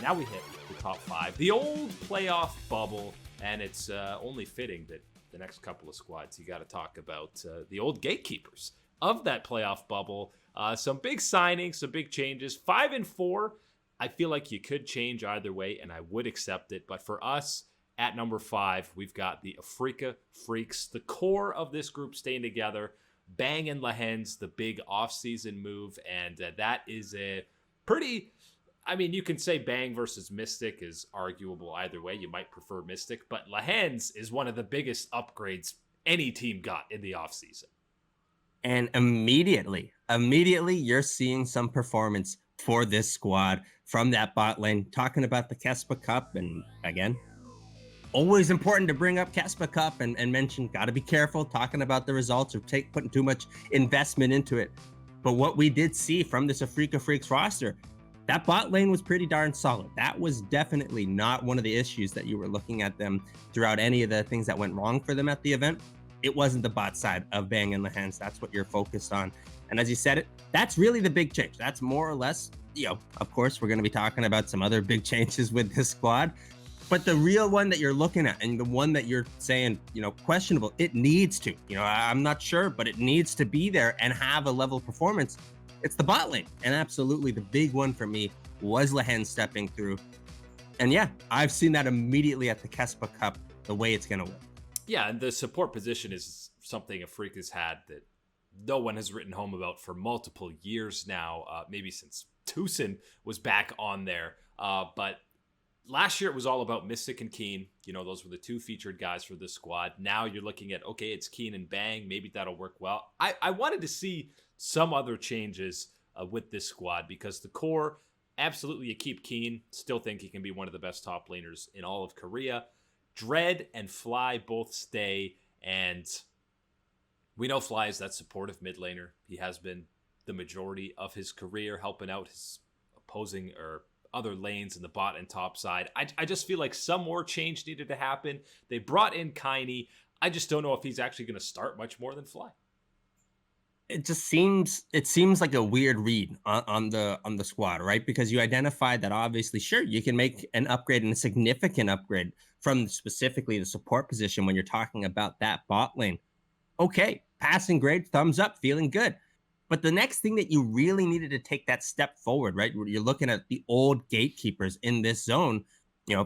now we hit the top 5, the old playoff bubble, and it's only fitting that the next couple of squads you got to talk about the old gatekeepers of that playoff bubble. Some big signings, some big changes. 5 and 4, I feel like you could change either way, and I would accept it. But for us, at number 5, we've got the Afreeca Freaks, the core of this group staying together. Bang and Lehens, the big offseason move, and that is a pretty... I mean, you can say Bang versus Mystic is arguable either way. You might prefer Mystic, but Lehens is one of the biggest upgrades any team got in the offseason. And immediately, you're seeing some performance for this squad from that bot lane. Talking about the Kespa Cup, and again, always important to bring up Kespa Cup and mention, got to be careful talking about the results or putting too much investment into it. But what we did see from this Afreeca Freaks roster, that bot lane was pretty darn solid. That was definitely not one of the issues that you were looking at them throughout any of the things that went wrong for them at the event. It wasn't the bot side of Bang and Lehens. That's what you're focused on. And as you said it, that's really the big change. That's more or less, of course, we're going to be talking about some other big changes with this squad. But the real one that you're looking at and the one that you're saying, questionable, it needs to, I'm not sure, but it needs to be there and have a level of performance. It's the bot lane. And absolutely the big one for me was Lehens stepping through. And yeah, I've seen that immediately at the Kespa Cup, the way it's going to work. Yeah, and the support position is something Afreeca's had that no one has written home about for multiple years now, maybe since Tucson was back on there. But last year it was all about Mystic and Kiin. Those were the two featured guys for this squad. Now you're looking at, okay, it's Kiin and Bang. Maybe that'll work well. I wanted to see some other changes with this squad because the core, absolutely you keep Kiin. Still think he can be one of the best top laners in all of Korea. Dread and Fly both stay, and we know Fly is that supportive mid laner. He has been the majority of his career, helping out his opposing or other lanes in the bot and top side. I just feel like some more change needed to happen. They brought in Kiin. I just don't know if he's actually going to start much more than Fly. It seems like a weird read on the squad, right? Because you identified that obviously, sure, you can make an upgrade and a significant upgrade from specifically the support position when you're talking about that bot lane. Okay, passing grade, thumbs up, feeling good. But the next thing that you really needed to take that step forward, right? You're looking at the old gatekeepers in this zone,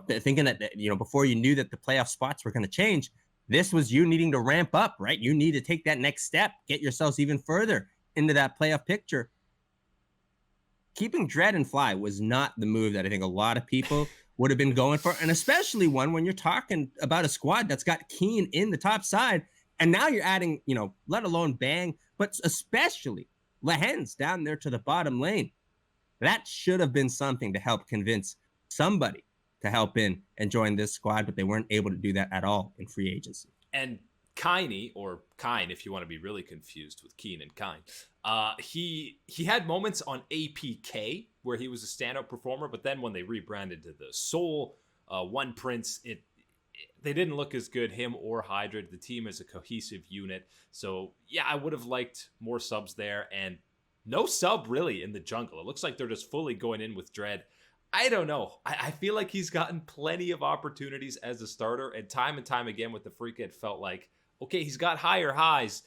thinking that, before you knew that the playoff spots were going to change, this was you needing to ramp up, right? You need to take that next step, get yourselves even further into that playoff picture. Keeping Dread and Fly was not the move that I think a lot of people would have been going for, and especially one when you're talking about a squad that's got Kiin in the top side, and now you're adding, let alone Bang, but especially Lehens down there to the bottom lane. That should have been something to help convince somebody to help in and join this squad, but they weren't able to do that at all in free agency. And Kiin, or Kiin, if you want to be really confused with Kiin and Kiin, he had moments on APK where he was a standout performer, but then when they rebranded to the Soul One Prince, they didn't look as good, him or Hydra. The team is a cohesive unit. So yeah, I would have liked more subs there, and no sub really in the jungle. It looks like they're just fully going in with Dread. I don't know. I feel like he's gotten plenty of opportunities as a starter, and time again with the Afreeca, it felt like, okay, he's got higher highs,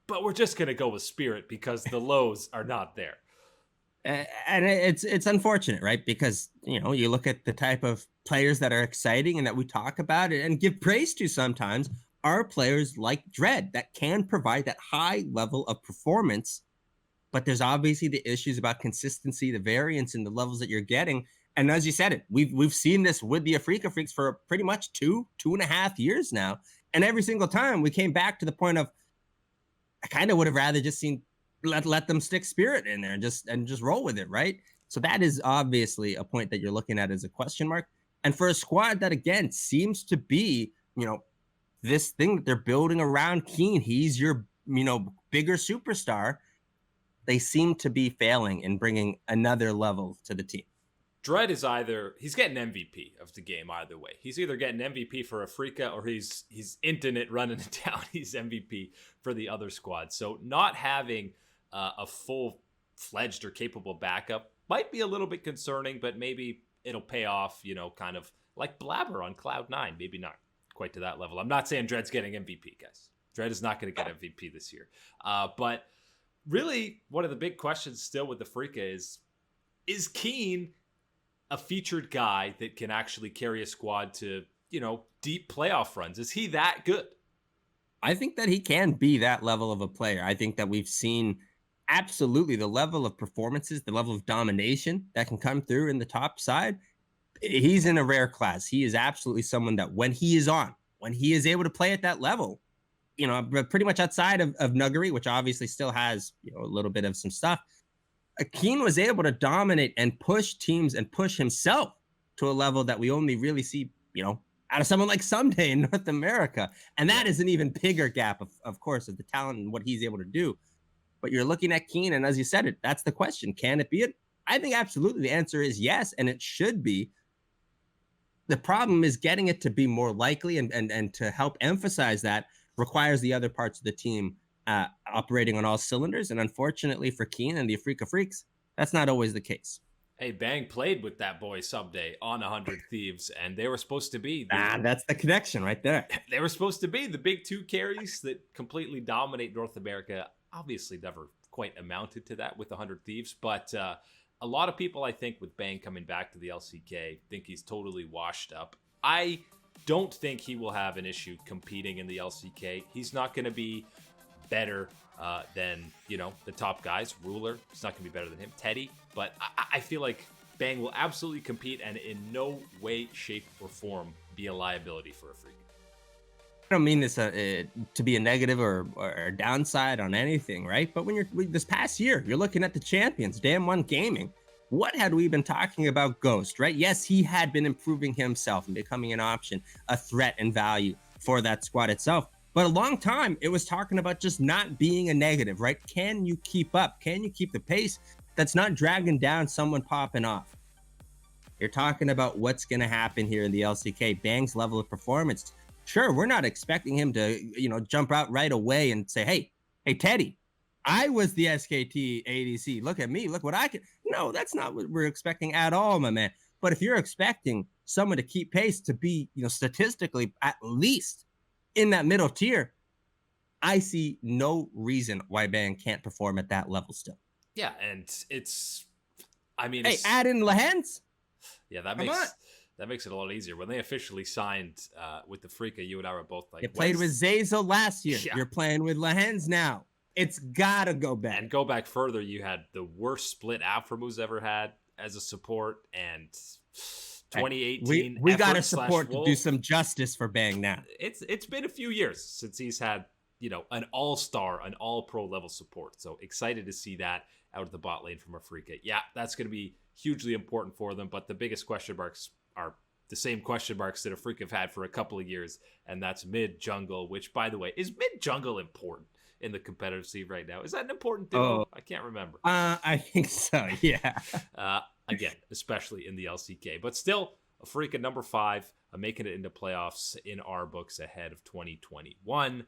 but we're just going to go with Spirit because the lows are not there. And it's unfortunate, right? Because, you look at the type of players that are exciting and that we talk about and give praise to sometimes are players like Dread that can provide that high level of performance. But there's obviously the issues about consistency, the variance in the levels that you're getting. And as you said it, we've seen this with the Afreeca Freaks for pretty much 2.5 years now. And every single time we came back to the point of, I kind of would have rather just seen let them stick Spirit in there and just roll with it, right? So that is obviously a point that you're looking at as a question mark. And for a squad that, again, seems to be, this thing that they're building around Kiin, he's your, bigger superstar. They seem to be failing in bringing another level to the team. Dread is he's getting MVP of the game either way. He's either getting MVP for Afreeca or he's inting it, running it down. He's MVP for the other squad. So not having a full-fledged or capable backup might be a little bit concerning, but maybe it'll pay off, kind of like Blabber on Cloud9. Maybe not quite to that level. I'm not saying Dread's getting MVP, guys. Dread is not going to get MVP this year. But really, one of the big questions still with the Afreeca is Kiin a featured guy that can actually carry a squad to, deep playoff runs? Is he that good? I think that he can be that level of a player. I think that we've seen absolutely the level of performances, the level of domination that can come through in the top side. He's in a rare class. He is absolutely someone that when he is on, when he is able to play at that level, pretty much outside of Nuggery, which obviously still has, a little bit of some stuff, Kiin was able to dominate and push teams and push himself to a level that we only really see, out of someone like Someday in North America. And that is an even bigger gap, of course, of the talent and what he's able to do. But you're looking at Kiin, and as you said it, that's the question. Can it be it? I think absolutely the answer is yes, and it should be. The problem is getting it to be more likely and to help emphasize that requires the other parts of the team operating on all cylinders. And unfortunately for Kiin and the Afreeca Freaks, that's not always the case. Hey, Bang played with that boy Someday on 100 Thieves, and they were supposed to be... that's the connection right there. They were supposed to be the big two carries that completely dominate North America. Obviously never quite amounted to that with 100 Thieves, but a lot of people, I think, with Bang coming back to the LCK, think he's totally washed up. I don't think he will have an issue competing in the LCK. He's not going to be better than, the top guys. Ruler, he's not going to be better than him. Teddy, but I feel like Bang will absolutely compete and in no way, shape, or form be a liability for Afreeca. I don't mean this to be a negative or a downside on anything, right? But when this past year, you're looking at the champions, Damn One Gaming. What had we been talking about Ghost, right? Yes, he had been improving himself and becoming an option, a threat and value for that squad itself. But a long time, it was talking about just not being a negative, right? Can you keep up? Can you keep the pace that's not dragging down someone popping off? You're talking about what's going to happen here in the LCK. Bang's level of performance. Sure, we're not expecting him to, jump out right away and say, hey, Teddy, I was the SKT ADC. Look at me. Look what I can. No, that's not what we're expecting at all, my man. But if you're expecting someone to keep pace to be, statistically at least in that middle tier, I see no reason why Bang can't perform at that level still. Yeah, and add in Lehens. Yeah, that makes it a lot easier. When they officially signed with the Afreeca, you and I were both like, you played with Zazel last year. Yeah. You're playing with Lehens now. It's gotta go back. And go back further, you had the worst split Afreeca's ever had as a support, and 2018. We got to support to do some justice for Bang now. It's been a few years since he's had an all-star, an all-pro level support. So excited to see that out of the bot lane from Afreeca. Yeah, that's going to be hugely important for them. But the biggest question marks are the same question marks that Afreeca have had for a couple of years, and that's mid jungle. Which, by the way, is mid jungle important in the competitive scene right now? Is that an important thing? Oh, I can't remember. I think so. Yeah. Again, especially in the LCK, but still, Afreeca number 5, making it into playoffs in our books ahead of 2021.